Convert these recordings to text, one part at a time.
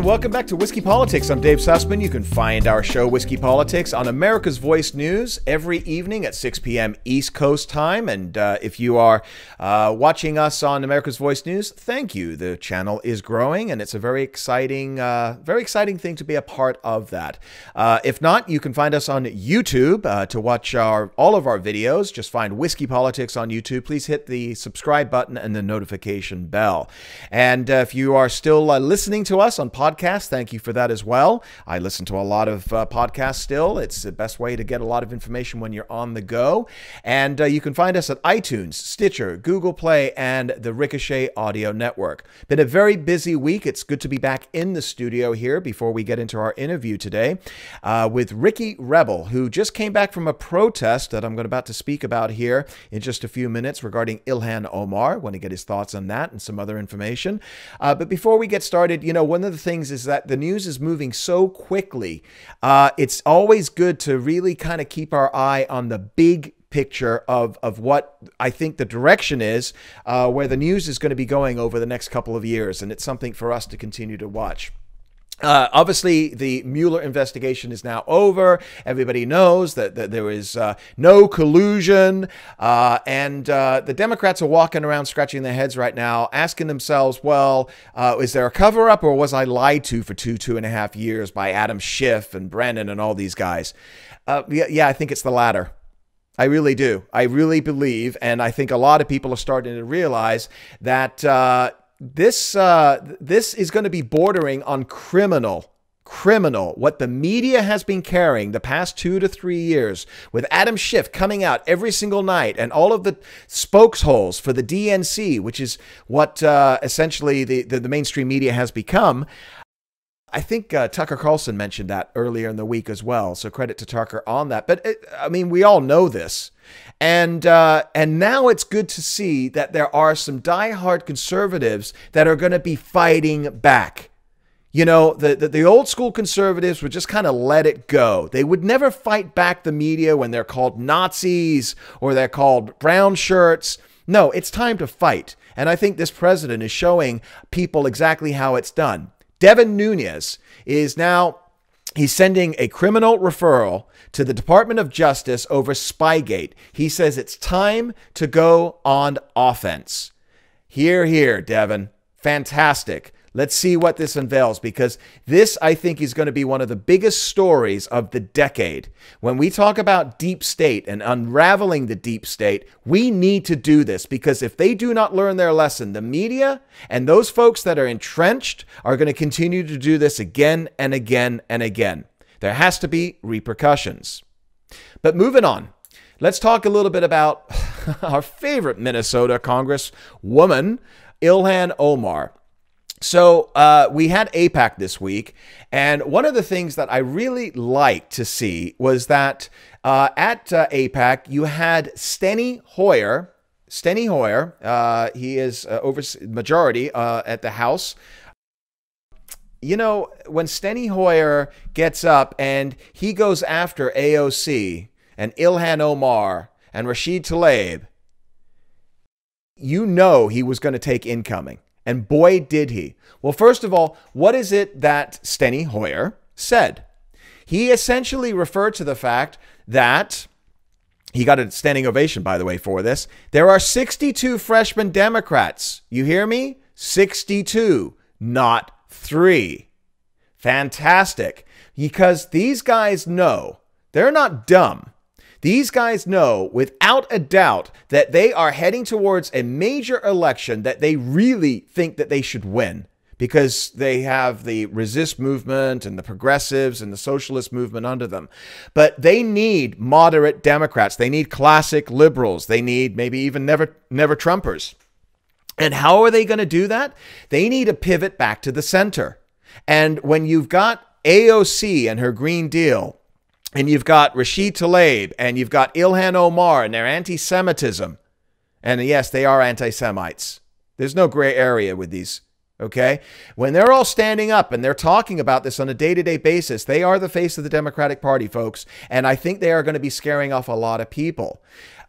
welcome back to Whiskey Politics. I'm Dave Sussman. You can find our show, Whiskey Politics, on America's Voice News every evening at 6 p.m. East Coast time. And if you are watching us on America's Voice News, thank you. The channel is growing, and it's a very exciting thing to be a part of that. If not, you can find us on YouTube to watch all of our videos. Just find Whiskey Politics on YouTube. Please hit the subscribe button and the notification bell. And if you are still listening to us on podcasts, thank you for that as well. I listen to a lot of podcasts still. It's the best way to get a lot of information when you're on the go. And you can find us at iTunes, Stitcher, Google Play, and the Ricochet Audio Network. Been a very busy week. It's good to be back in the studio here before we get into our interview today with Ricky Rebel, who just came back from a protest that I'm about to speak about here in just a few minutes regarding Ilhan Omar. Want to get his thoughts on that and some other information. But before we get started, you know, one of the things is that the news is moving so quickly. It's always good to really kind of keep our eye on the big picture of what I think the direction is, where the news is going to be going over the next couple of years. And it's something for us to continue to watch. Obviously, the Mueller investigation is now over. Everybody knows that there is no collusion. And the Democrats are walking around scratching their heads right now, asking themselves, well, is there a cover-up, or was I lied to for 2.5 years by Adam Schiff and Brennan and all these guys? Yeah, I think it's the latter. I really do. I really believe, and I think a lot of people are starting to realize that this is going to be bordering on criminal. What the media has been carrying the past 2 to 3 years, with Adam Schiff coming out every single night and all of the spokesholes for the DNC, which is what essentially the mainstream media has become. I think Tucker Carlson mentioned that earlier in the week as well, so credit to Tucker on that. But I mean, we all know this, and now it's good to see that there are some diehard conservatives that are going to be fighting back. You know, the old school conservatives would just kind of let it go. They would never fight back the media when they're called Nazis or they're called brown shirts. No, it's time to fight, and I think this president is showing people exactly how it's done. Devin Nunes is now, he's sending a criminal referral to the Department of Justice over Spygate. He says it's time to go on offense. Hear, hear, Devin. Fantastic. Let's see what this unveils, because this, I think, is going to be one of the biggest stories of the decade. When we talk about deep state and unraveling the deep state, we need to do this, because if they do not learn their lesson, the media and those folks that are entrenched are going to continue to do this again and again and again. There has to be repercussions. But moving on, let's talk a little bit about our favorite Minnesota Congresswoman, Ilhan Omar. So we had AIPAC this week, and one of the things that I really liked to see was that at AIPAC you had Steny Hoyer. Steny Hoyer, he is over majority at the House. You know, when Steny Hoyer gets up and he goes after AOC and Ilhan Omar and Rashid Tlaib, you know he was going to take incoming. And boy, did he. Well, first of all, what is it that Steny Hoyer said? He essentially referred to the fact that, he got a standing ovation, by the way, for this, there are 62 freshman Democrats. You hear me? 62, not 3. Fantastic. Because these guys know, they're not dumb. These guys know without a doubt that they are heading towards a major election that they really think that they should win, because they have the resist movement and the progressives and the socialist movement under them. But they need moderate Democrats. They need classic liberals. They need maybe even never Trumpers. And how are they going to do that? They need to pivot back to the center. And when you've got AOC and her Green Deal, and you've got Rashid Tlaib, and you've got Ilhan Omar and their anti-Semitism. And yes, they are anti-Semites. There's no gray area with these, okay? When they're all standing up and they're talking about this on a day-to-day basis, they are the face of the Democratic Party, folks. And I think they are going to be scaring off a lot of people.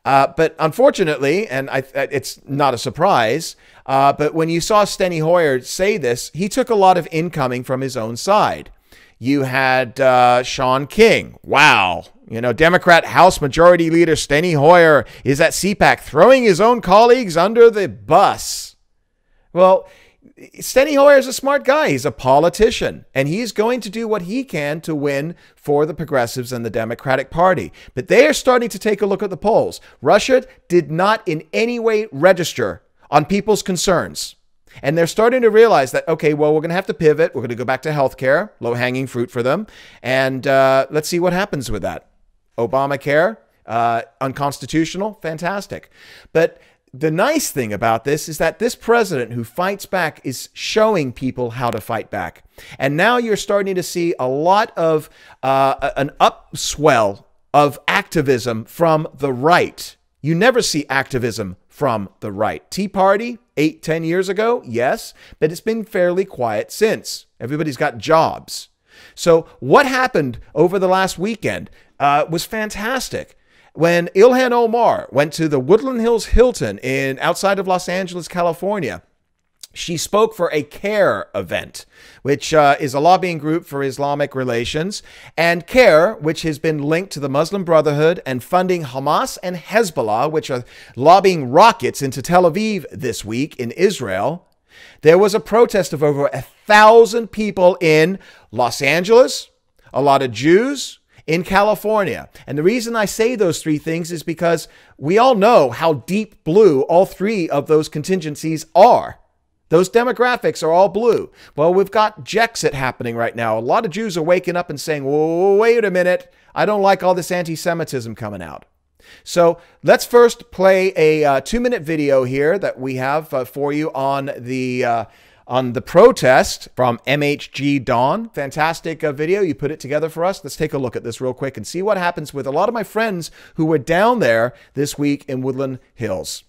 But unfortunately, and it's not a surprise, but when you saw Steny Hoyer say this, he took a lot of incoming from his own side. You had Sean King. Wow. You know, Democrat House Majority Leader Steny Hoyer is at CPAC throwing his own colleagues under the bus. Well, Steny Hoyer is a smart guy. He's a politician, and he's going to do what he can to win for the progressives and the Democratic Party. But they are starting to take a look at the polls. Russia did not in any way register on people's concerns. And they're starting to realize that, okay, well, we're going to have to pivot. We're going to go back to healthcare, low-hanging fruit for them. And let's see what happens with that. Obamacare, unconstitutional, fantastic. But the nice thing about this is that this president who fights back is showing people how to fight back. And now you're starting to see a lot of an upswell of activism from the right. You never see activism from the right. Tea Party, 8-10 years ago, yes, but it's been fairly quiet since. Everybody's got jobs. So what happened over the last weekend was fantastic. When Ilhan Omar went to the Woodland Hills Hilton outside of Los Angeles, California, she spoke for a CARE event, which is a lobbying group for Islamic relations, and CARE, which has been linked to the Muslim Brotherhood and funding Hamas and Hezbollah, which are lobbying rockets into Tel Aviv this week in Israel. There was a protest of over 1,000 people in Los Angeles, a lot of Jews, in California. And the reason I say those three things is because we all know how deep blue all three of those contingencies are. Those demographics are all blue. Well, we've got Jexit happening right now. A lot of Jews are waking up and saying, whoa, wait a minute. I don't like all this anti-Semitism coming out. So let's first play a 2-minute video here that we have for you on the protest from MHG Dawn. Fantastic video. You put it together for us. Let's take a look at this real quick and see what happens with a lot of my friends who were down there this week in Woodland Hills.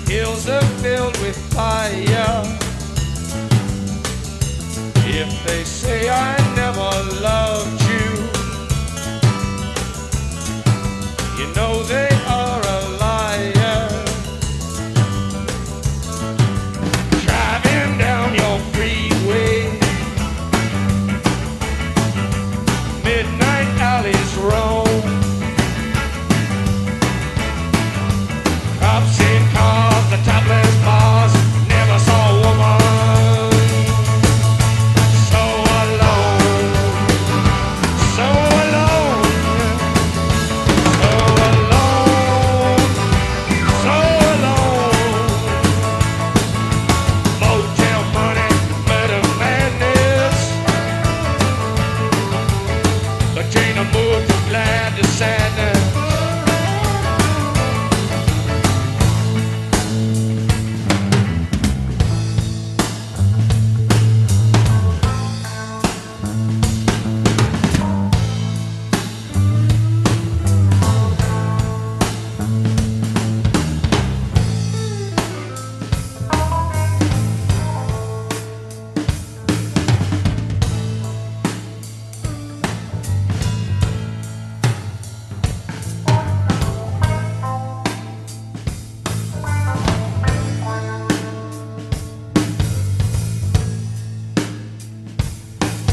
Hills are filled with fire. If they say I never loved you, you know they are a liar. Driving down your freeway, midnight alleys roam, cops in cars, the topless bars, never saw a woman so alone, so alone, so alone, so alone. Motel money, murder madness, Katrina moved from glad to sadness.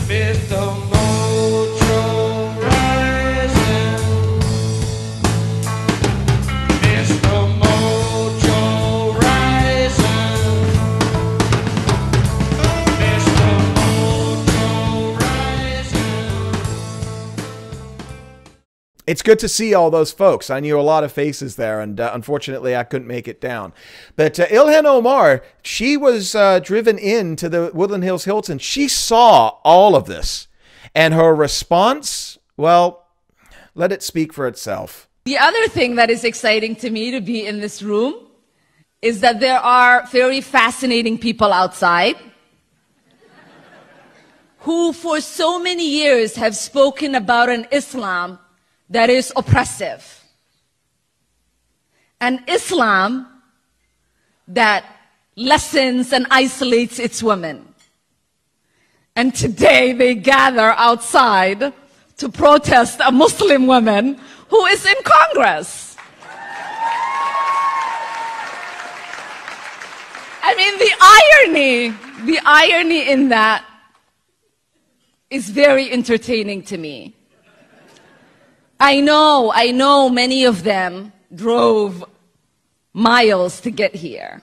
Mr. Mojo rising, Mr. Mojo rising, Mr. Mojo rising. It's good to see all those folks. I knew a lot of faces there, and unfortunately, I couldn't make it down. But Ilhan Omar, she was driven into the Woodland Hills Hilton. She saw all of this, and her response, well, let it speak for itself. The other thing that is exciting to me to be in this room is that there are very fascinating people outside who for so many years have spoken about an Islam that is oppressive. An Islam that lessens and isolates its women. And today they gather outside to protest a Muslim woman who is in Congress. I mean, the irony in that is very entertaining to me. I know many of them drove miles to get here,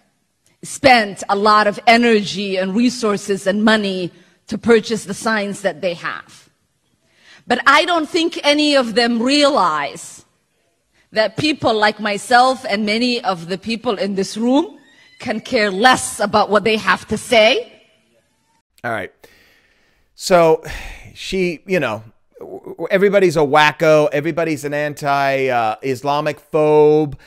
spent a lot of energy and resources and money to purchase the signs that they have. But I don't think any of them realize that people like myself and many of the people in this room can care less about what they have to say. All right. So she, you know, everybody's a wacko. Everybody's an anti-Islamic phobe.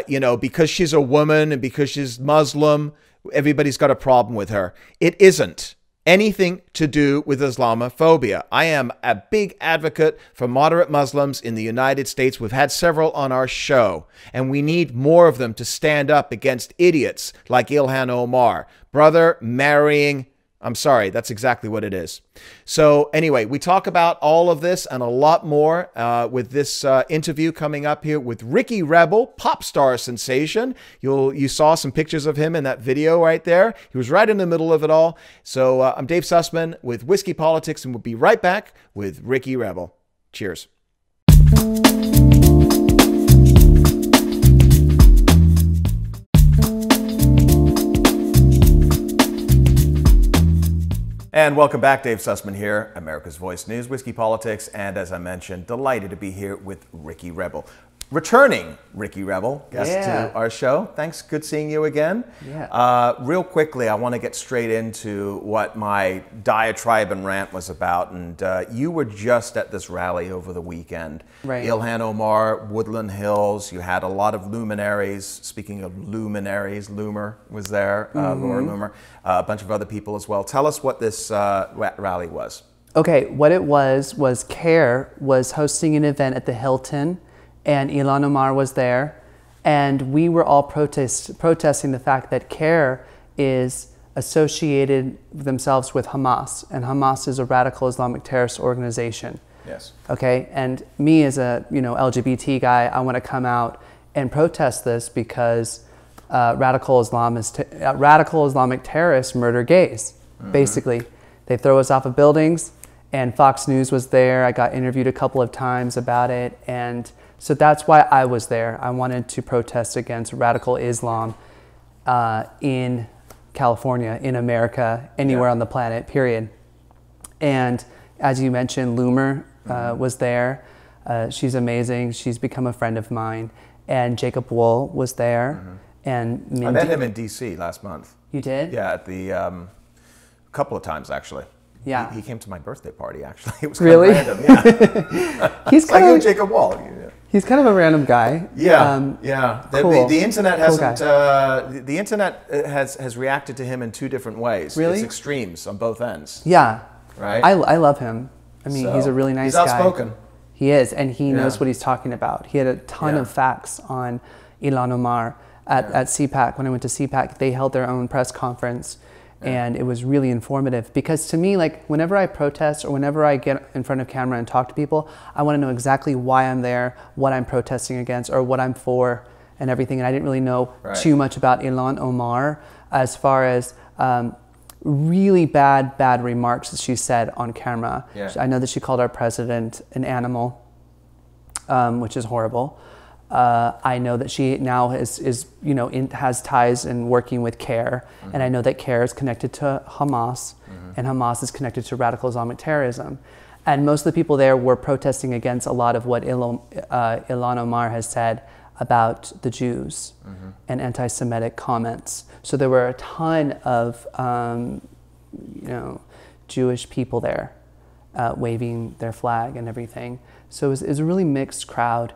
You know, because she's a woman and because she's Muslim, everybody's got a problem with her. It isn't anything to do with Islamophobia. I am a big advocate for moderate Muslims in the United States. We've had several on our show, and we need more of them to stand up against idiots like Ilhan Omar. Brother marrying, I'm sorry, that's exactly what it is. So anyway, we talk about all of this and a lot more with this interview coming up here with Ricky Rebel, pop star sensation. You saw some pictures of him in that video right there. He was right in the middle of it all. So I'm Dave Sussman with Whiskey Politics, and we'll be right back with Ricky Rebel. Cheers. And welcome back. Dave Sussman here, America's Voice News, Whiskey Politics, and as I mentioned, delighted to be here with Ricky Rebel. Returning Ricky Rebel, guest to our show. Thanks, good seeing you again. Yeah. Real quickly, I want to get straight into what my diatribe and rant was about. And you were just at this rally over the weekend. Right. Ilhan Omar, Woodland Hills, you had a lot of luminaries. Speaking of luminaries, Loomer was there, Laura Loomer, a bunch of other people as well. Tell us what this rally was. Okay, what it was CARE was hosting an event at the Hilton, and Ilhan Omar was there, and we were all protesting the fact that CARE is associated themselves with Hamas, and Hamas is a radical Islamic terrorist organization. Yes. Okay, and me as a LGBT guy, I want to come out and protest this because radical Islamic terrorists murder gays. Basically, they throw us off of buildings, and Fox News was there. I got interviewed a couple of times about it, and so that's why I was there. I wanted to protest against radical Islam in California, in America, anywhere on the planet, period. And as you mentioned, Loomer was there. She's amazing. She's become a friend of mine. And Jacob Wool was there. And Mindy. I met him in D.C. last month. You did? Yeah, at the a couple of times, actually. Yeah. He came to my birthday party, actually. It was kind of random, yeah. He's kind of Jacob Wall. Yeah. He's kind of a random guy. Yeah, yeah. Cool. The internet hasn't. The internet has reacted to him in two different ways. Really? It's extremes on both ends. Yeah. Right. I love him. I mean, he's a really nice guy. He's outspoken. He is, and he knows what he's talking about. He had a ton of facts on Ilhan Omar at CPAC. When I went to CPAC, they held their own press conference. And it was really informative because to me, like whenever I protest or whenever I get in front of camera and talk to people, I want to know exactly why I'm there, what I'm protesting against, or what I'm for and everything. And I didn't really know too much about Ilhan Omar as far as really bad remarks that she said on camera. Yeah. I know that she called our president an animal, which is horrible. I know that she now has ties in working with CARE, and I know that CARE is connected to Hamas, and Hamas is connected to radical Islamic terrorism. And most of the people there were protesting against a lot of what Ilhan Omar has said about the Jews and anti-Semitic comments. So there were a ton of Jewish people there waving their flag and everything. So it was a really mixed crowd.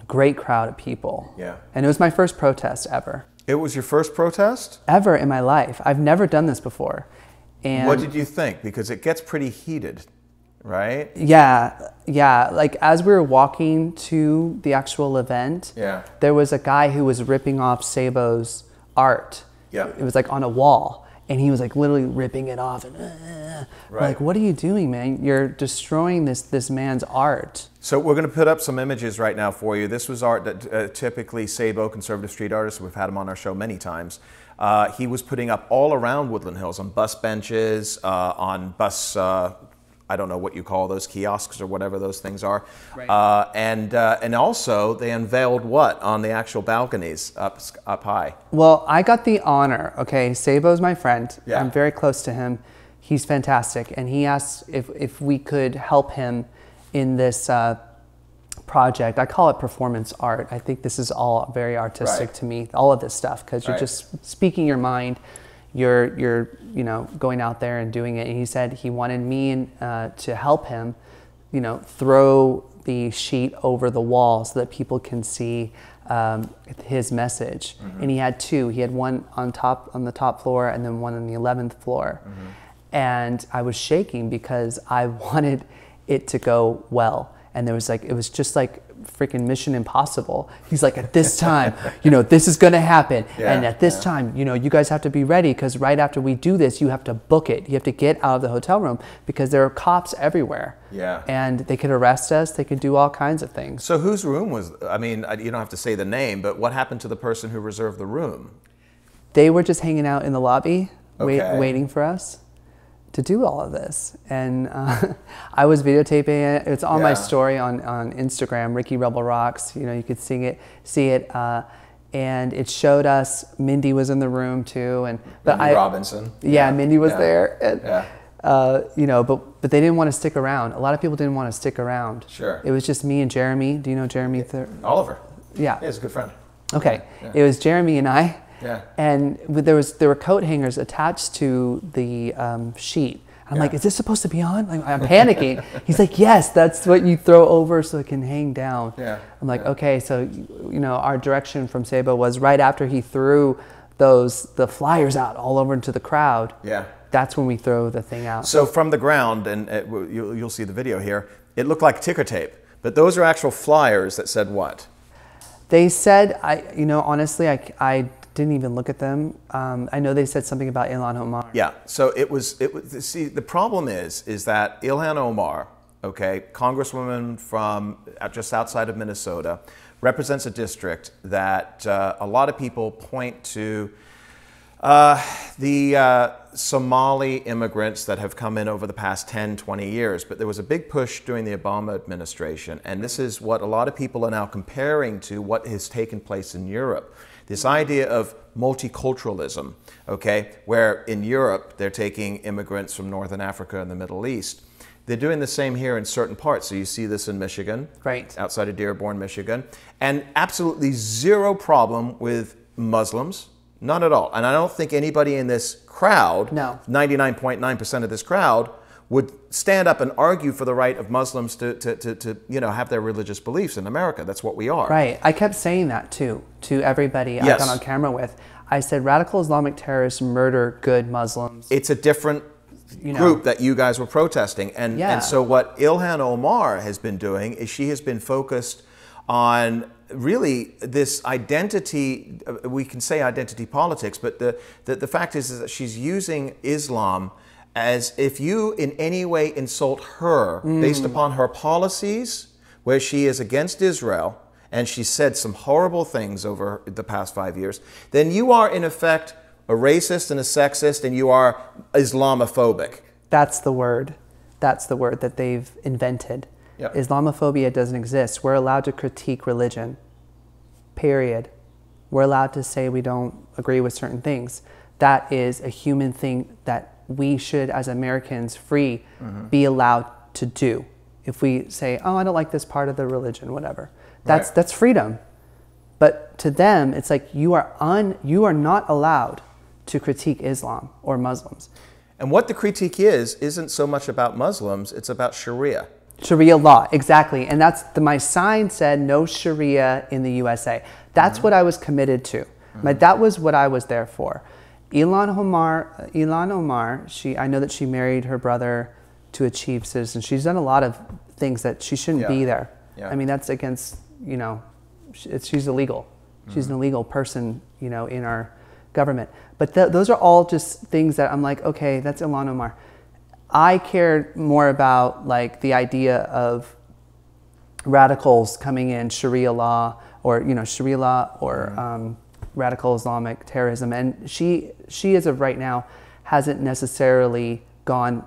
Great crowd of people. Yeah. And it was my first protest ever. It was your first protest? Ever in my life. I've never done this before. And what did you think? Because it gets pretty heated, right? Yeah. Like as we were walking to the actual event, there was a guy who was ripping off Sabo's art. Yeah. It was like on a wall. And he was like literally ripping it off. And We're like, what are you doing, man? You're destroying this man's art. So we're going to put up some images right now for you. This was art that typically Sabo, conservative street artist, we've had him on our show many times. He was putting up all around Woodland Hills on bus benches, on bus, I don't know what you call those, kiosks or whatever those things are. Right. And also they unveiled what on the actual balconies up high? Well, I got the honor, okay? Sabo's my friend. Yeah. I'm very close to him. He's fantastic. And he asked if we could help him in this project. I call it performance art. I think this is all very artistic to me, all of this stuff, because you're just speaking your mind. You're you know, going out there and doing it. And he said he wanted me to help him, you know, throw the sheet over the wall so that people can see his message. And he had two. He had one on the top floor and then one on the 11th floor. And I was shaking because I wanted it to go well. And there was like, it was just like freaking Mission Impossible. He's like, at this time, you know, this is going to happen. And at this time, you know, you guys have to be ready, because right after we do this, you have to book it. You have to get out of the hotel room because there are cops everywhere. And they could arrest us. They could do all kinds of things. So whose room was, I mean, you don't have to say the name, but what happened to the person who reserved the room? They were just hanging out in the lobby, waiting for us to do all of this. And I was videotaping it. It's on my story on Instagram, Ricky Rebel Rocks. You know, you could see it. And it showed us, Mindy was in the room too. And Mindy Robinson. Yeah, Mindy was there. And, you know, but they didn't want to stick around. A lot of people didn't want to stick around. Sure. It was just me and Jeremy. Do you know Jeremy? Oliver. Yeah. He's a good friend. Okay. It was Jeremy and I. Yeah. And there were coat hangers attached to the sheet. I'm like, is this supposed to be on? Like, I'm panicking. He's like, yes, that's what you throw over so it can hang down. I'm like, okay, so you know, our direction from Sabo was right after he threw the flyers out all over into the crowd. That's when we throw the thing out. So from the ground, and you'll see the video here, it looked like ticker tape, but those are actual flyers that said what? They said, you know, honestly, I didn't even look at them. I know they said something about Ilhan Omar. Yeah, so it was, see, the problem is that Ilhan Omar, okay, congresswoman from just outside of Minnesota, represents a district that a lot of people point to the Somali immigrants that have come in over the past 10, 20 years. But there was a big push during the Obama administration, and this is what a lot of people are now comparing to what has taken place in Europe. This idea of multiculturalism, okay, where in Europe they're taking immigrants from Northern Africa and the Middle East. They're doing the same here in certain parts. So you see this in Michigan, outside of Dearborn, Michigan, and absolutely zero problem with Muslims, none at all. And I don't think anybody in this crowd, 99.9% of this crowd, would stand up and argue for the right of Muslims to you know, have their religious beliefs in America. That's what we are. Right. I kept saying that too to everybody I got on camera with. I said, radical Islamic terrorists murder good Muslims. It's a different group that you guys were protesting. And so what Ilhan Omar has been doing is she has been focused on really this identity, we can say identity politics, but the fact is that she's using Islam as if you in any way insult her based upon her policies, where she is against Israel, and she said some horrible things over the past 5 years, then you are in effect a racist and a sexist, and you are Islamophobic. That's the word. That's the word that they've invented. Islamophobia doesn't exist. We're allowed to critique religion, period. We're allowed to say we don't agree with certain things. That is a human thing that we should, as Americans, free, be allowed to do. If we say, oh, I don't like this part of the religion, whatever. That's freedom. But to them, it's like you are not allowed to critique Islam or Muslims. And what the critique isn't so much about Muslims, it's about Sharia. Sharia law, exactly. And that's my sign said no Sharia in the USA. That's what I was committed to. That was what I was there for. Ilhan Omar, I know that she married her brother to a chief citizen. She's done a lot of things that she shouldn't be there. I mean, that's against, you know, she's illegal. She's an illegal person, you know, in our government. But those are all just things that I'm like, okay, that's Ilhan Omar. I cared more about like the idea of radicals coming in, Sharia law, or Sharia law, or radical Islamic terrorism. And she as of right now hasn't necessarily gone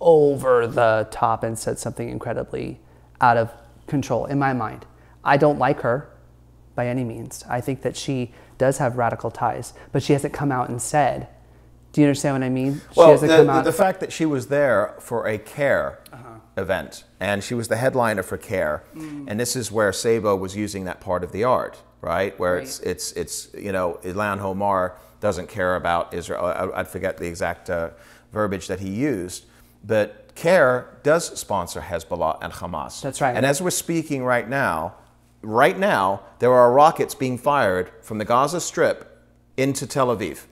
over the top and said something incredibly out of control in my mind. I don't like her by any means. I think that she does have radical ties, but she hasn't come out and said. Do you understand what I mean? Well, the fact that she was there for a CARE event, and she was the headliner for CARE, and this is where Sabo was using that part of the art, right? Where it's Ilhan Omar doesn't care about Israel. I forget the exact verbiage that he used, but CARE does sponsor Hezbollah and Hamas. That's right. And as we're speaking right now, there are rockets being fired from the Gaza Strip into Tel Aviv,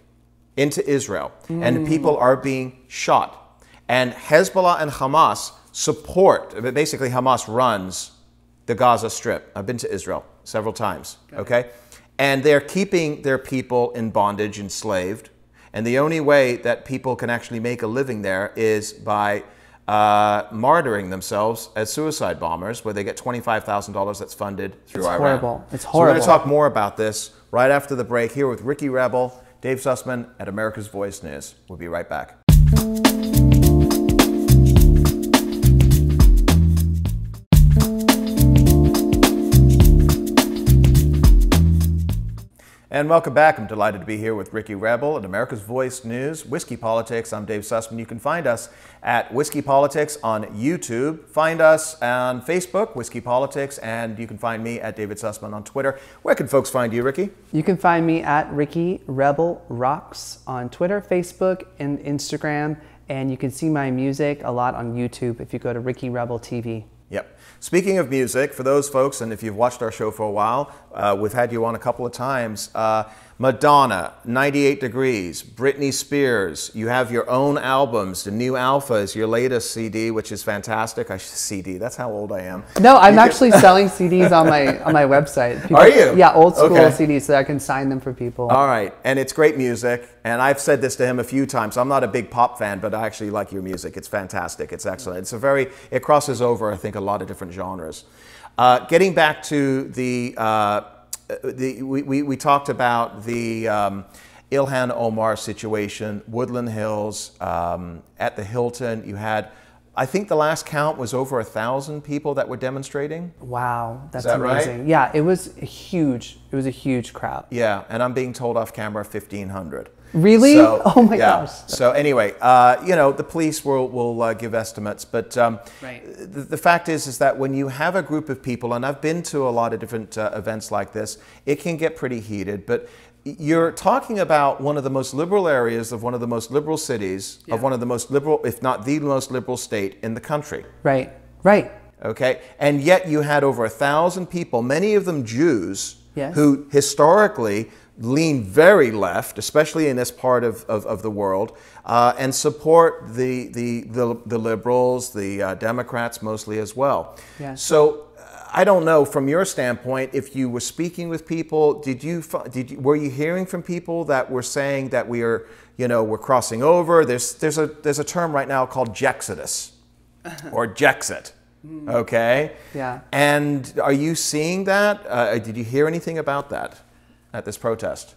into Israel, and people are being shot. And Hezbollah and Hamas support, basically Hamas runs the Gaza Strip. I've been to Israel several times, okay? And they're keeping their people in bondage, enslaved. And the only way that people can actually make a living there is by martyring themselves as suicide bombers, where they get $25,000 that's funded through Iran. Horrible. It's So horrible. we're going to talk more about this right after the break here with Ricky Rebel, Dave Sussman at America's Voice News. We'll be right back. And welcome back. I'm delighted to be here with Ricky Rebel at America's Voice News, Whiskey Politics. I'm Dave Sussman. You can find us at Whiskey Politics on YouTube. Find us on Facebook, Whiskey Politics, and you can find me at David Sussman on Twitter. Where can folks find you, Ricky? You can find me at Ricky Rebel Rocks on Twitter, Facebook, and Instagram. And you can see my music a lot on YouTube if you go to Ricky Rebel TV. Yep. Speaking of music, for those folks, and if you've watched our show for a while, we've had you on a couple of times. Madonna, 98 Degrees, Britney Spears. You have your own albums. The New Alpha is your latest CD, which is fantastic. CD, that's how old I am. No, I'm actually selling CDs on my website. People, Are you? Yeah, old school Okay. CDs, so I can sign them for people. All right, and it's great music, and I've said this to him a few times. I'm not a big pop fan, but I actually like your music. It's fantastic. It's excellent. It crosses over, I think, a lot of different genres. Getting back to we talked about the Ilhan Omar situation, Woodland Hills, at the Hilton. You had, I think the last count was over 1,000 people that were demonstrating. Wow, that's Is that amazing. right? Yeah, it was huge. It was a huge crowd. Yeah, and I'm being told off camera 1,500. Really? So, Oh my yeah. gosh. So anyway, the police will give estimates, but Right. the fact is that when you have a group of people, and I've been to a lot of different events like this, it can get pretty heated. But you're talking about one of the most liberal areas of one of the most liberal cities of one of the most liberal, if not the most liberal state in the country. Right, right. Okay, and yet you had over 1,000 people, many of them Jews, Yes. who historically lean very left, especially in this part of the world, and support the liberals, the Democrats mostly as well. Yes. So I don't know, from your standpoint, if you were speaking with people, were you hearing from people that were saying that we're crossing over? There's a term right now called Jexodus or Jexit. Okay. Yeah. And are you seeing that? Did you hear anything about that at this protest?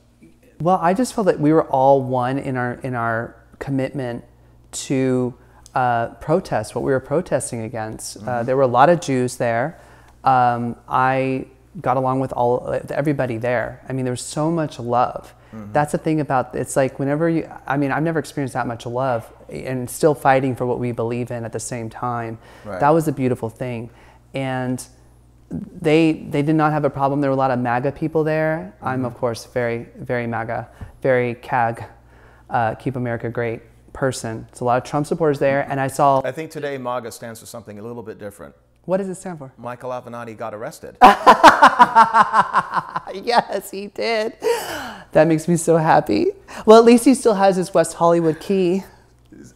Well, I just felt that we were all one in our commitment to protest what we were protesting against. There were a lot of Jews there. I got along with everybody there. I mean, there was so much love. That's the thing about it's like whenever I've never experienced that much love and still fighting for what we believe in at the same time. Right. That was a beautiful thing. And they did not have a problem. There were a lot of MAGA people there. I'm of course very, very MAGA, very CAG, Keep America Great person. So a lot of Trump supporters there, and I saw. I think today MAGA stands for something a little bit different. What does it stand for? Michael Avenatti got arrested. Yes, he did. That makes me so happy. Well, at least he still has his West Hollywood key.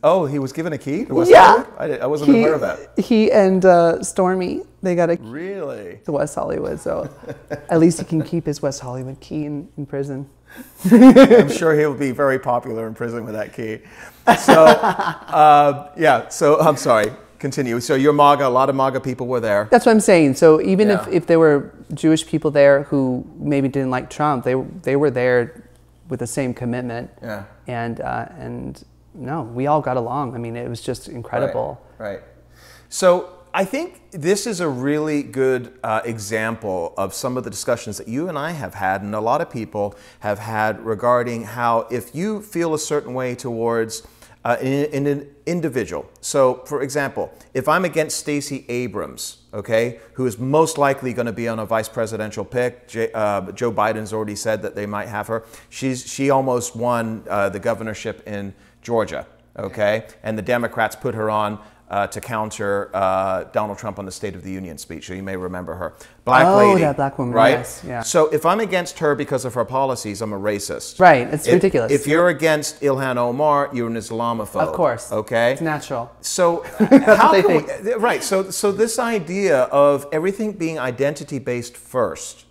Oh, he was given a key to West Yeah. Hollywood? I wasn't aware of that. He and Stormy, they got a key Really? to West Hollywood, so at least he can keep his West Hollywood key in prison. I'm sure he'll be very popular in prison with that key. So, yeah, so I'm sorry. Continue. So you're MAGA, a lot of MAGA people were there. That's what I'm saying. So even Yeah. if there were Jewish people there who maybe didn't like Trump, they were there with the same commitment. Yeah. And no, we all got along. I mean, it was just incredible. Right. So I think this is a really good example of some of the discussions that you and I have had, and a lot of people have had, regarding how if you feel a certain way towards an individual. So, for example, if I'm against Stacey Abrams, okay, who is most likely going to be on a vice presidential pick, Joe Biden's already said that they might have her. She almost won the governorship in Georgia, okay, and the Democrats put her on to counter Donald Trump on the State of the Union speech. So you may remember her. Black lady. That black woman, right? yes. Yeah. So if I'm against her because of her policies, I'm a racist. Right, it's ridiculous. If you're against Ilhan Omar, you're an Islamophobe. Of course. Okay? It's natural. So how can we, right, so this idea of everything being identity-based first,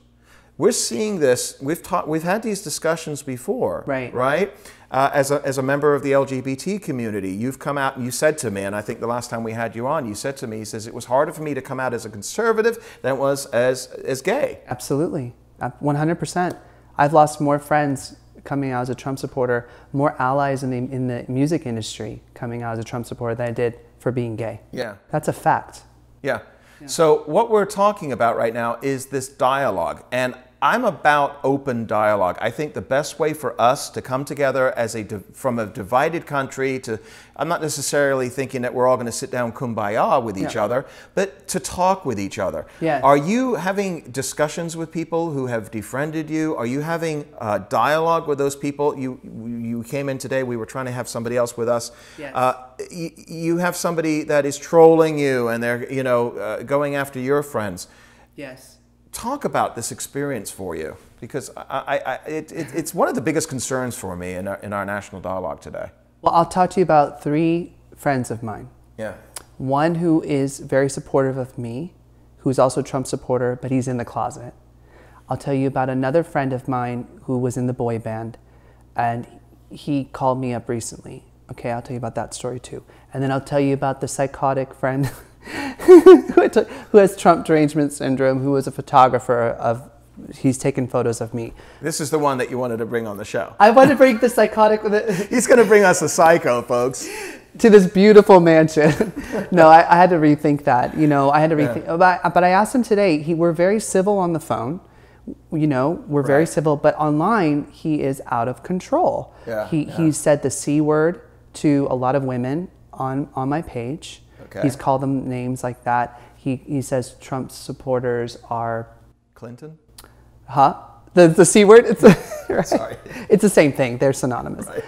we're seeing this, we've had these discussions before. Right? As a member of the LGBT community, you've come out and you said to me, and I think the last time we had you on, you said to me, he says, it was harder for me to come out as a conservative than it was as gay. Absolutely. 100%. I've lost more friends coming out as a Trump supporter, more allies in the music industry coming out as a Trump supporter than I did for being gay. Yeah. That's a fact. Yeah. So what we're talking about right now is this dialogue, and I'm about open dialogue. I think the best way for us to come together as from a divided country to, I'm not necessarily thinking that we're all going to sit down kumbaya with each other, but to talk with each other. Yeah. Are you having discussions with people who have defriended you? Are you having dialogue with those people? You came in today, we were trying to have somebody else with us. Yes. You have somebody that is trolling you and they're going after your friends. Yes. Talk about this experience for you, because it's one of the biggest concerns for me in our national dialogue today. Well, I'll talk to you about 3 friends of mine. Yeah. One who is very supportive of me, who's also a Trump supporter, but he's in the closet. I'll tell you about another friend of mine who was in the boy band, and he called me up recently. Okay, I'll tell you about that story too. And then I'll tell you about the psychotic friend who has Trump derangement syndrome, who was a photographer he's taken photos of me. This is the one that you wanted to bring on the show. I want to bring the psychotic with it. He's going to bring us a psycho, folks. To this beautiful mansion. No, I had to rethink that. I had to rethink. Yeah. But I asked him today, we're very civil on the phone. We're very civil, but online, he is out of control. Yeah, he said the C word to a lot of women on my page. Okay. He's called them names like that. He says Trump supporters are... Clinton? Huh? The C word? It's right. Sorry. It's the same thing. They're synonymous. Right.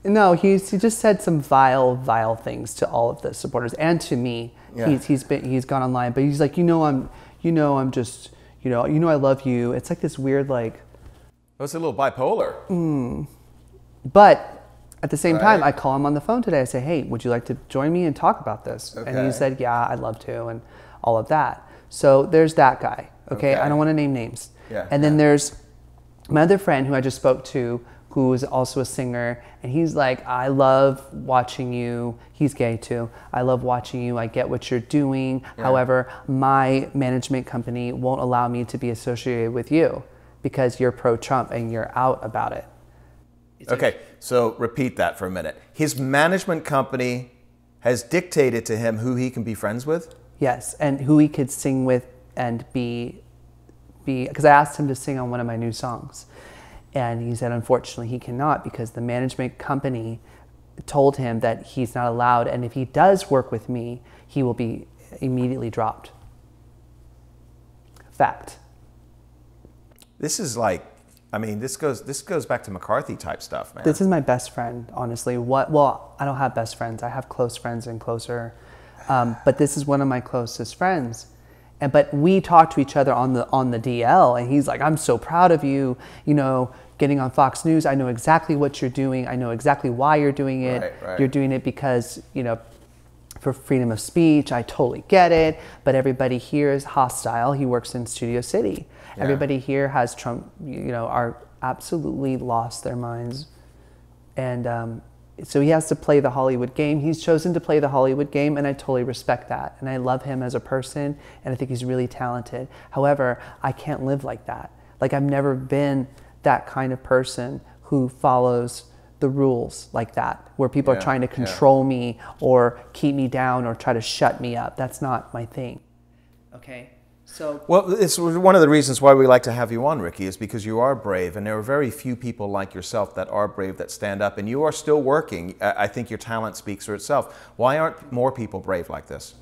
No, he just said some vile things to all of the supporters and to me. Yeah. He's gone online, but he's like, I'm just, I love you. It's like this weird like. It's a little bipolar. But at the same time, I call him on the phone today. I say, hey, would you like to join me and talk about this? Okay. And he said, yeah, I'd love to, and all of that. So there's that guy. Okay. I don't want to name names. Yeah. And then there's my other friend who I just spoke to, who is also a singer, and he's like, I love watching you. He's gay too. I love watching you. I get what you're doing. Yeah. However, my management company won't allow me to be associated with you because you're pro-Trump and you're out about it. Okay, so repeat that for a minute. His management company has dictated to him who he can be friends with? Yes, and who he could sing with and be, because I asked him to sing on one of my new songs. And he said, unfortunately, he cannot because the management company told him that he's not allowed. And if he does work with me, he will be immediately dropped. Fact. This is like, this goes back to McCarthy type stuff, man. This is my best friend, honestly. Well, I don't have best friends. I have close friends and closer. But this is one of my closest friends. But we talk to each other on the DL, and he's like, I'm so proud of you, getting on Fox News. I know exactly what you're doing. I know exactly why you're doing it. Right. You're doing it because, for freedom of speech. I totally get it. But everybody here is hostile. He works in Studio City. Yeah. Everybody here has Trump, are absolutely lost their minds And so he has to play the Hollywood game. He's chosen to play the Hollywood game, and I totally respect that. And I love him as a person, and I think he's really talented. However, I can't live like that. Like, I've never been that kind of person who follows the rules like that, where people are trying to control me or keep me down or try to shut me up. That's not my thing. Okay? So, well, it's one of the reasons why we like to have you on, Ricky, is because you are brave, and there are very few people like yourself that are brave, that stand up, and you are still working. I think your talent speaks for itself. Why aren't more people brave like this?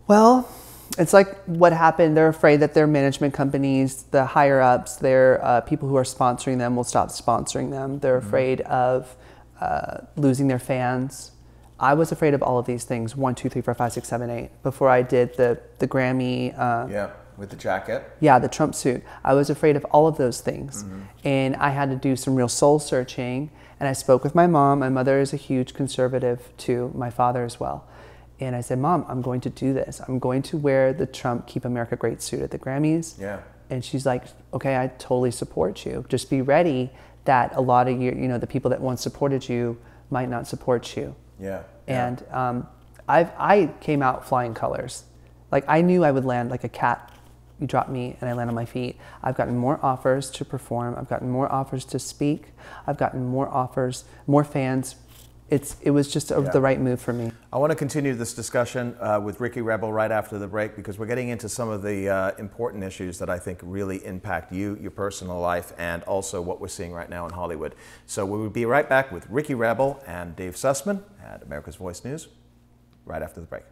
Well, it's like what happened. They're afraid that their management companies, the higher ups, their people who are sponsoring them will stop sponsoring them. They're afraid of losing their fans. I was afraid of all of these things, 1, 2, 3, 4, 5, 6, 7, 8, before I did the Grammy. Yeah, with the jacket. Yeah, the Trump suit. I was afraid of all of those things. And I had to do some real soul searching. And I spoke with my mom. My mother is a huge conservative too, my father as well. And I said, Mom, I'm going to do this. I'm going to wear the Trump Keep America Great suit at the Grammys. Yeah. And she's like, okay, I totally support you. Just be ready that a lot of the people that once supported you might not support you. Yeah. And I came out flying colors. Like, I knew I would land like a cat. You drop me and I land on my feet. I've gotten more offers to perform. I've gotten more offers to speak. I've gotten more offers, more fans. It was just the right move for me. I want to continue this discussion with Ricky Rebel right after the break, because we're getting into some of the important issues that I think really impact you, your personal life, and also what we're seeing right now in Hollywood. So we will be right back with Ricky Rebel and Dave Sussman at America's Voice News right after the break.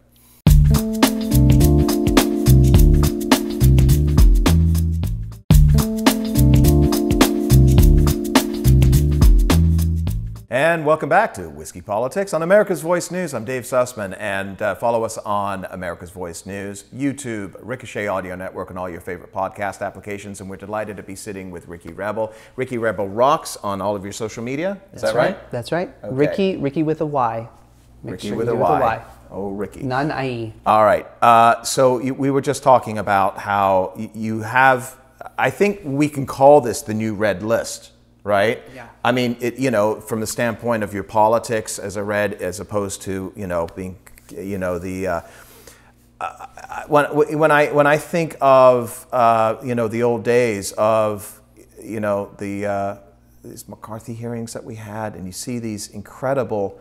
And welcome back to Whiskey Politics on America's Voice News. I'm Dave Sussman, and follow us on America's Voice News, YouTube, Ricochet Audio Network, and all your favorite podcast applications. And we're delighted to be sitting with Ricky Rebel. Ricky Rebel rocks on all of your social media. Is that right? That's right. Okay. Ricky with a Y. Ricky with a Y. Oh, Ricky. Non-IE. All right. So we were just talking about how you have, I think we can call this the new red list. Right? Yeah. I mean, from the standpoint of your politics, as I read, as opposed to, being, the when I think of, the old days of, these McCarthy hearings that we had, and you see these incredible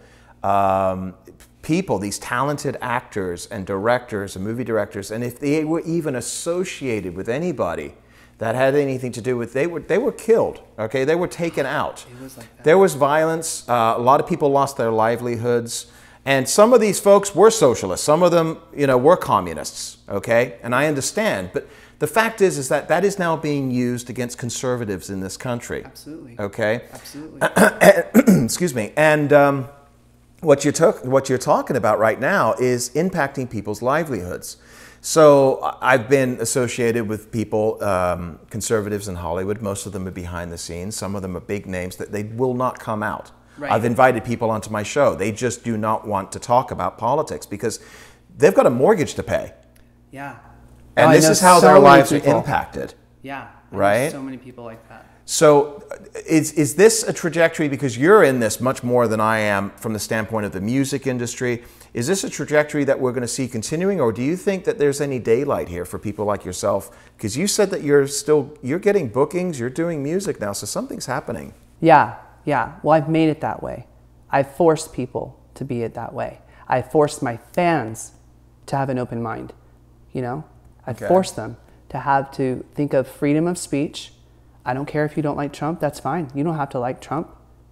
people, these talented actors and directors and movie directors, and if they were even associated with anybody that had anything to do with, they were killed, okay? They were taken out. It was like that. There was violence. A lot of people lost their livelihoods. And some of these folks were socialists. Some of them, were communists, okay? And I understand. But the fact is that that is now being used against conservatives in this country. Absolutely. Okay? Absolutely. Excuse me. And what you're talking about right now is impacting people's livelihoods. So I've been associated with people, conservatives in Hollywood. Most of them are behind the scenes. Some of them are big names that they will not come out. Right. I've invited people onto my show. They just do not want to talk about politics because they've got a mortgage to pay. Yeah. And this is how their lives are impacted. Yeah. Right? So many people like that. So is this a trajectory, because you're in this much more than I am from the standpoint of the music industry, is this a trajectory that we're going to see continuing, or do you think that there's any daylight here for people like yourself? Because you said that you're getting bookings, you're doing music now, so something's happening. Yeah. Well, I've made it that way. I've forced people to be it that way. I've forced my fans to have an open mind, I've forced them to think of freedom of speech. I don't care if you don't like Trump, that's fine. You don't have to like Trump,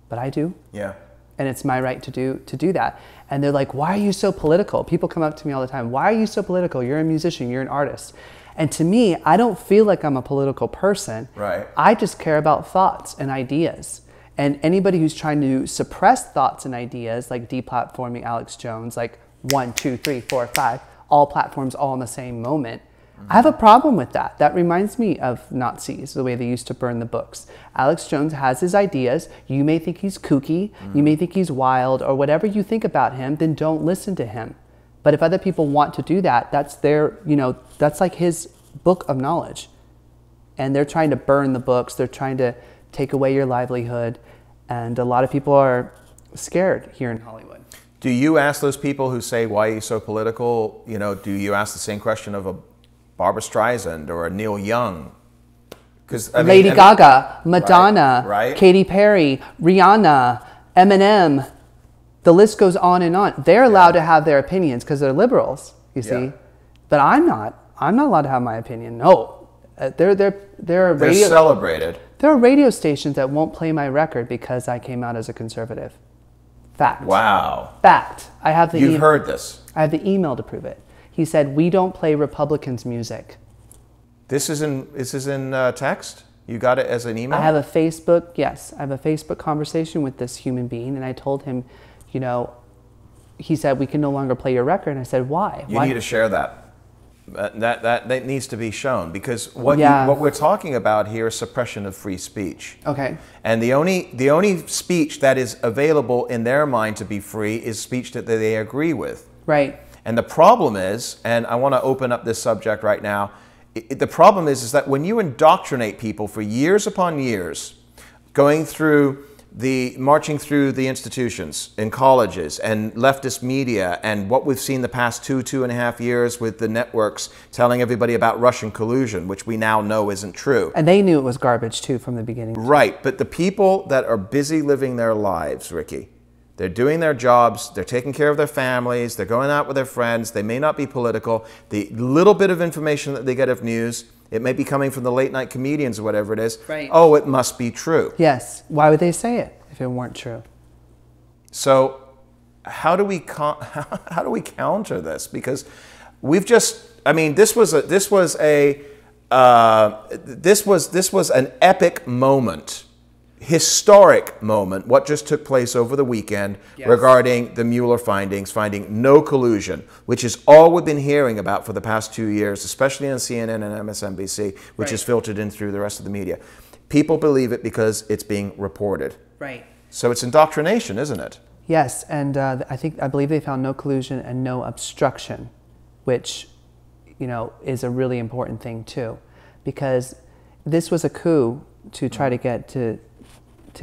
but I do. Yeah. And it's my right to do that. And they're like, why are you so political? People come up to me all the time. Why are you so political? You're a musician, you're an artist. And to me, I don't feel like I'm a political person. Right. I just care about thoughts and ideas. And anybody who's trying to suppress thoughts and ideas, like deplatforming Alex Jones, like 1, 2, 3, 4, 5, all platforms all in the same moment, I have a problem with that. That reminds me of Nazis, the way they used to burn the books. Alex Jones has his ideas. You may think he's kooky, you may think he's wild, or whatever you think about him, then don't listen to him. But if other people want to do that, that's their, that's like his book of knowledge. And they're trying to burn the books. They're trying to take away your livelihood. And a lot of people are scared here in Hollywood. Do you ask those people who say, why are you so political? You know, do you ask the same question of a Barbara Streisand or a Neil Young? Because Lady Gaga, Madonna, right. Katy Perry, Rihanna, Eminem, the list goes on and on. They're allowed to have their opinions because they're liberals, you see. Yeah. But I'm not. I'm not allowed to have my opinion. No. They're celebrated. There are radio stations that won't play my record because I came out as a conservative. Fact. Wow. Fact. I have the You've heard this. I have the email to prove it. He said, we don't play Republicans' music. This is in text? You got it as an email? I have a Facebook, yes. I have a Facebook conversation with this human being, and I told him, you know, he said, we can no longer play your record. And I said, why? You Why? need to share that. That needs to be shown, because what we're talking about here is suppression of free speech. Okay. And the only speech that is available in their mind to be free is speech that they agree with. Right. And the problem is, and I want to open up this subject right now, the problem is that when you indoctrinate people for years upon years, marching through the institutions in colleges and leftist media, and what we've seen the past 2.5 years with the networks telling everybody about Russian collusion, which we now know isn't true. And they knew it was garbage too from the beginning. Right, but the people that are busy living their lives, Ricky, they're doing their jobs, they're taking care of their families, they're going out with their friends, they may not be political. The little bit of information that they get of news, it may be coming from the late night comedians or whatever it is. Right. Oh, it must be true. Yes. Why would they say it if it weren't true? So how do we counter this? Because we've just, I mean, this was an epic moment. Historic moment, what just took place over the weekend regarding the Mueller finding no collusion, which is all we've been hearing about for the past 2 years, especially on CNN and MSNBC, which is filtered in through the rest of the media. People believe it because it's being reported. Right. So it's indoctrination, isn't it? Yes, and I believe they found no collusion and no obstruction, which, you know, is a really important thing too, because this was a coup to try to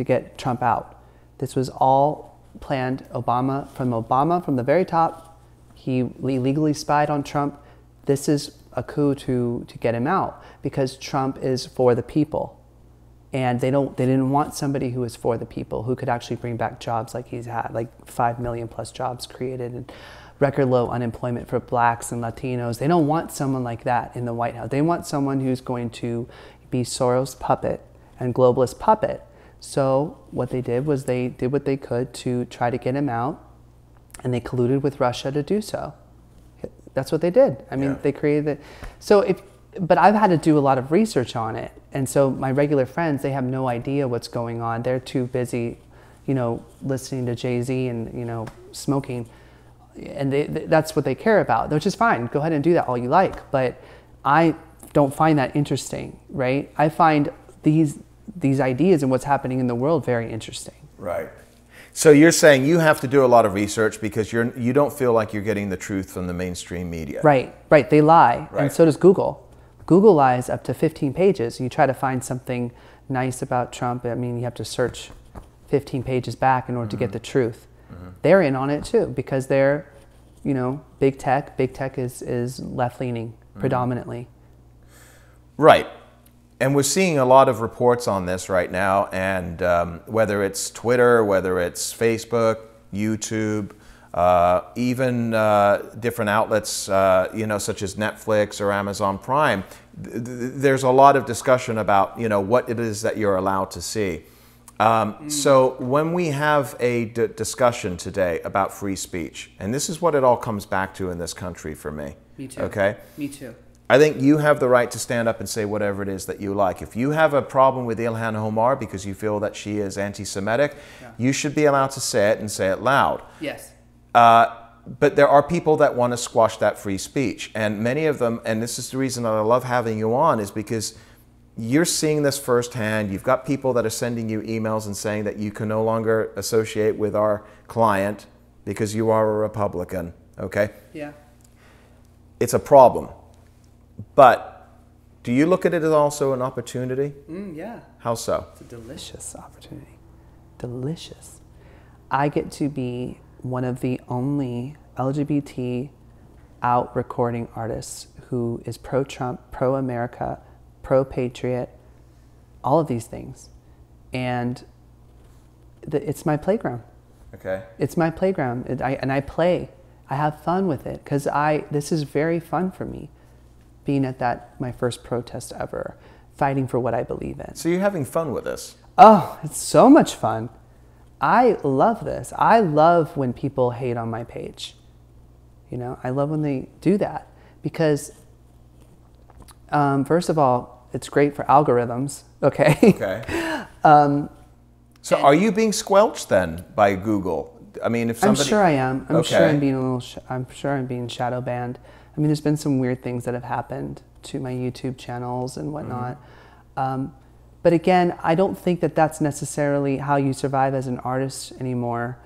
get Trump out. This was all planned. Obama from the very top, he illegally spied on Trump. This is a coup to get him out because Trump is for the people. And they didn't want somebody who was for the people, who could actually bring back jobs like he's had, like 5 million plus jobs created and record low unemployment for blacks and Latinos. They don't want someone like that in the White House. They want someone who's going to be Soros' puppet and globalist puppet. So what they did was they did what they could to try to get him out, and they colluded with Russia to do so. That's what they did. I mean, they created it. So but I've had to do a lot of research on it. And so my regular friends, they have no idea what's going on. They're too busy, you know, listening to Jay-Z and, you know, smoking. And that's what they care about, which is fine. Go ahead and do that all you like. But I don't find that interesting, right? I find these ideas and what's happening in the world very interesting. Right. So you're saying you have to do a lot of research because you don't feel like you're getting the truth from the mainstream media. Right, right. They lie. Right. And so does Google. Google lies up to 15 pages. You try to find something nice about Trump. I mean, you have to search 15 pages back in order to get the truth. They're in on it too because they're, you know, big tech. Big tech is left-leaning predominantly. Right. And we're seeing a lot of reports on this right now, and whether it's Twitter, whether it's Facebook, YouTube, even different outlets, you know, such as Netflix or Amazon Prime, there's a lot of discussion about, you know, what it is that you're allowed to see. So when we have a discussion today about free speech, and this is what it all comes back to in this country for me. Me too. Okay? Me too. I think you have the right to stand up and say whatever it is that you like. If you have a problem with Ilhan Omar because you feel that she is anti-Semitic, you should be allowed to say it and say it loud. Yes. But there are people that want to squash that free speech. And many of them, and this is the reason that I love having you on, is because you're seeing this firsthand. You've got people that are sending you emails and saying that you can no longer associate with our client because you are a Republican, okay? Yeah. It's a problem. But do you look at it as also an opportunity? Yeah. How so? It's a delicious opportunity. delicious. I get to be one of the only LGBT out recording artists who is pro-Trump, pro-America, pro-patriot, all of these things. And it's my playground. Okay. It's my playground. And I play. I have fun with it because this is very fun for me, being at my first protest ever, fighting for what I believe in. So you're having fun with this? Oh, it's so much fun. I love this. I love when people hate on my page. You know, I love when they do that because, first of all, it's great for algorithms. Okay. Okay. So are you being squelched then by Google? I mean, if somebody... I'm sure I am. I'm Okay. sure I'm being I'm sure I'm being shadow banned. I mean, there's been some weird things that have happened to my YouTube channels and whatnot. But again, I don't think that that's necessarily how you survive as an artist anymore.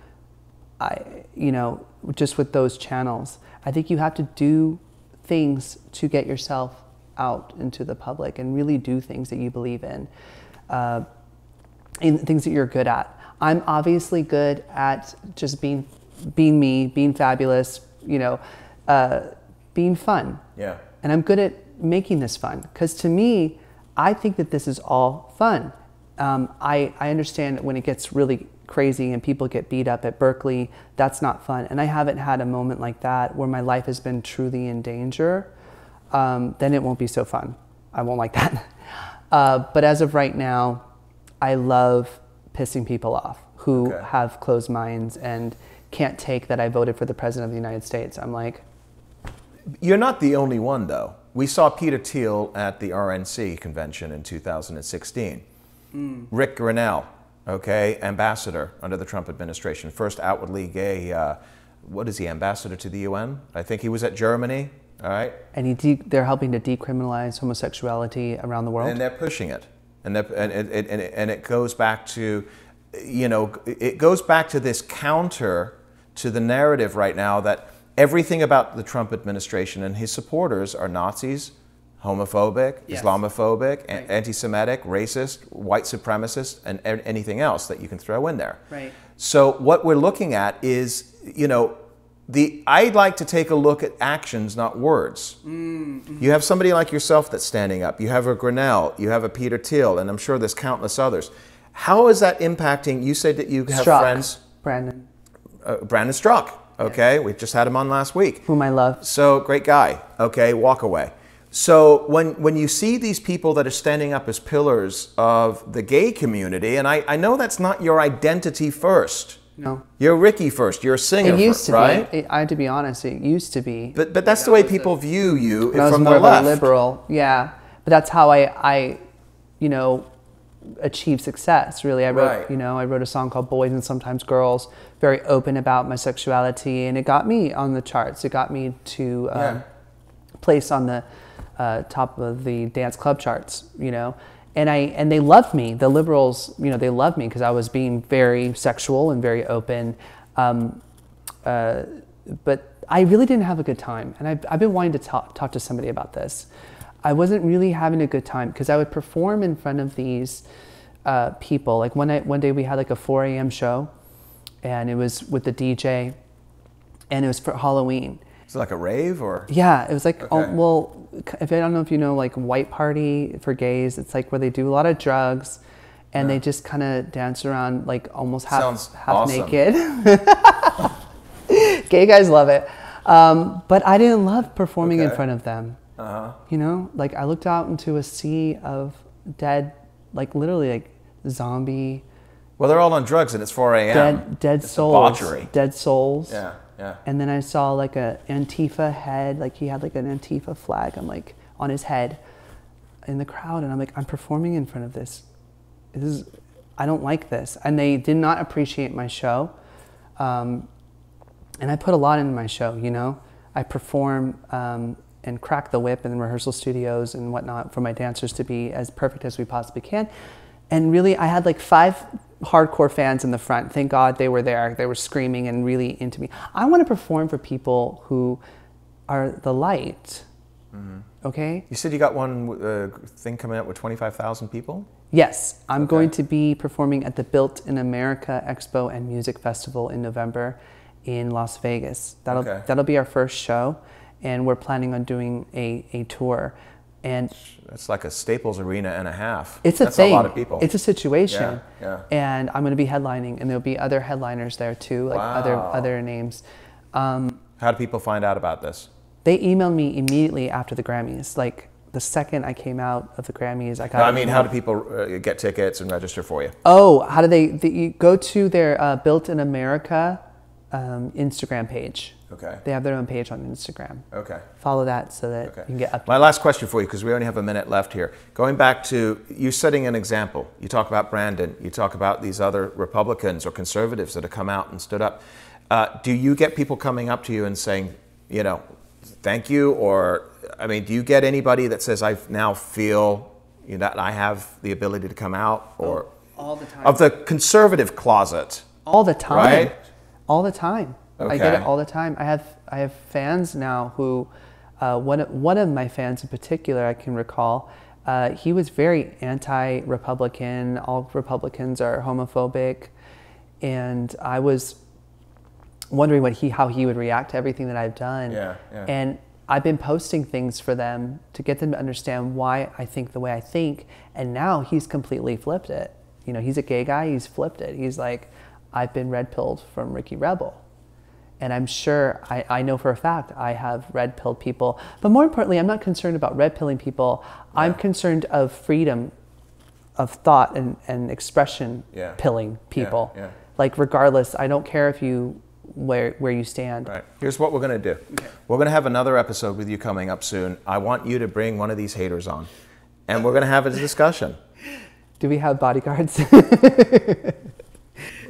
Just with those channels, I think you have to do things to get yourself out into the public and really do things that you believe in things that you're good at. I'm obviously good at just being me, being fabulous, being fun. Yeah. And I'm good at making this fun because to me, I think that this is all fun. I understand when it gets really crazy and people get beat up at Berkeley, that's not fun. And I haven't had a moment like that where my life has been truly in danger. Then it won't be so fun. I won't like that. But as of right now, I love pissing people off who have closed minds and can't take that I voted for the President of the United States. I'm like... You're not the only one, though. We saw Peter Thiel at the RNC convention in 2016. Rick Grinnell, ambassador under the Trump administration, first outwardly gay, what is he, ambassador to the UN? I think he was at Germany, all right? And they're helping to decriminalize homosexuality around the world? And they're pushing it. And it goes back to, it goes back to this counter to the narrative right now that everything about the Trump administration and his supporters are Nazis, homophobic, Islamophobic, anti-Semitic, racist, white supremacist, and anything else that you can throw in there. Right. So what we're looking at is, I'd like to take a look at actions, not words. You have somebody like yourself that's standing up. You have a Grinnell, you have a Peter Thiel, and I'm sure there's countless others. How is that impacting? You said that you have friends. Brandon Strzok. Okay, we just had him on last week. Whom I love. So, great guy. Okay, walk away. So when you see these people that are standing up as pillars of the gay community, and I know that's not your identity first. No. You're Ricky first. You're a singer, it used to right? Be. I had to be honest. It used to be. But that's the way people view you I was from more the of left. a liberal, yeah. But that's how I achieved success. Really, I wrote, I wrote a song called "Boys and Sometimes Girls," very open about my sexuality, and it got me on the charts. It got me to place on the top of the dance club charts. And they loved me. The liberals, they loved me because I was being very sexual and very open. But I really didn't have a good time. And I've been wanting to talk to somebody about this. I wasn't really having a good time because I would perform in front of these people. Like one day we had like a 4 a.m. show, and it was with the DJ, and it was for Halloween. Is it like a rave or? Yeah, it was like, I don't know if you know, like White Party for gays. It's like where they do a lot of drugs, and they just kind of dance around like almost half naked. Gay guys love it, but I didn't love performing in front of them. Like I looked out into a sea of dead, like literally like zombie. Well, they're all on drugs, and it's 4 a.m. Dead souls. Debauchery. Dead souls. Yeah. Yeah. And then I saw like a Antifa head, like he had like an Antifa flag on his head in the crowd, and I'm like, I'm performing in front of this. I don't like this. And they did not appreciate my show. And I put a lot into my show, I perform and crack the whip in rehearsal studios and whatnot for my dancers to be as perfect as we possibly can. And really, I had like 5 hardcore fans in the front. Thank God they were there. They were screaming and really into me. I want to perform for people who are the light. Okay? You said you got one thing coming up with 25,000 people? Yes, I'm going to be performing at the Built in America Expo and Music Festival in November in Las Vegas. That'll be our first show, and we're planning on doing a tour. And it's like a Staples Arena and a half. It's a That's thing. a lot of people. It's a situation. Yeah. And I'm going to be headlining, and there'll be other headliners there too, like other names. How do people find out about this? They emailed me immediately after the Grammys. Like the second I came out of the Grammys, I got. No, I mean, how do people get tickets and register for you? Oh, how do you go to their Built in America Instagram page. Okay. They have their own page on Instagram. Okay. Follow that so that you can get up. My last question for you, because we only have a minute left here. Going back to you setting an example. You talk about Brandon. You talk about these other Republicans or conservatives that have come out and stood up. Do you get people coming up to you and saying, you know, thank you? Or, I mean, do you get anybody that says, I now feel that I have the ability to come out? Or all the time. Of the conservative closet. All the time. Right? All the time. Okay. I get it all the time. I have fans now who, one of my fans in particular, I can recall, he was very anti-Republican. All Republicans are homophobic, and I was wondering how he would react to everything that I've done. Yeah. And I've been posting things for them to get them to understand why I think the way I think, and now he's completely flipped it. You know, he's a gay guy. He's flipped it. He's like, I've been red-pilled from Ricky Rebel. And I'm sure, I know for a fact, I have red-pilled people. But more importantly, I'm not concerned about red-pilling people. Yeah. I'm concerned of freedom of thought and expression pilling people. Yeah. Like, regardless, I don't care if where you stand. Right. Here's what we're going to do. Okay. We're going to have another episode with you coming up soon. I want you to bring one of these haters on. And we're going to have a discussion. Do we have bodyguards?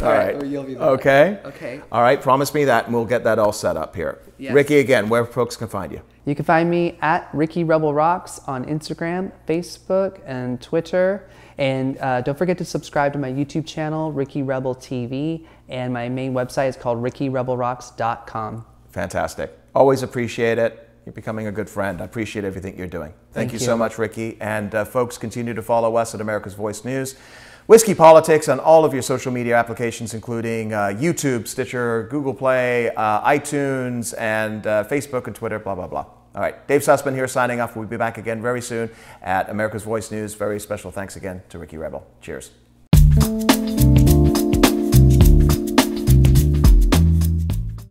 All right. Okay. Okay. All right. Promise me that, and we'll get that all set up here. Yes. Ricky, again, where folks can find you? You can find me at Ricky Rebel Rocks on Instagram, Facebook, and Twitter. And don't forget to subscribe to my YouTube channel, Ricky Rebel TV. And my main website is called rickyrebelrocks.com. Fantastic. Always appreciate it. You're becoming a good friend. I appreciate everything you're doing. Thank you so much, Ricky. And folks, continue to follow us at America's Voice News. Whiskey Politics on all of your social media applications, including YouTube, Stitcher, Google Play, iTunes, and Facebook and Twitter, blah, blah, blah. All right, Dave Sussman here signing off. We'll be back again very soon at America's Voice News. Very special thanks again to Ricky Rebel. Cheers.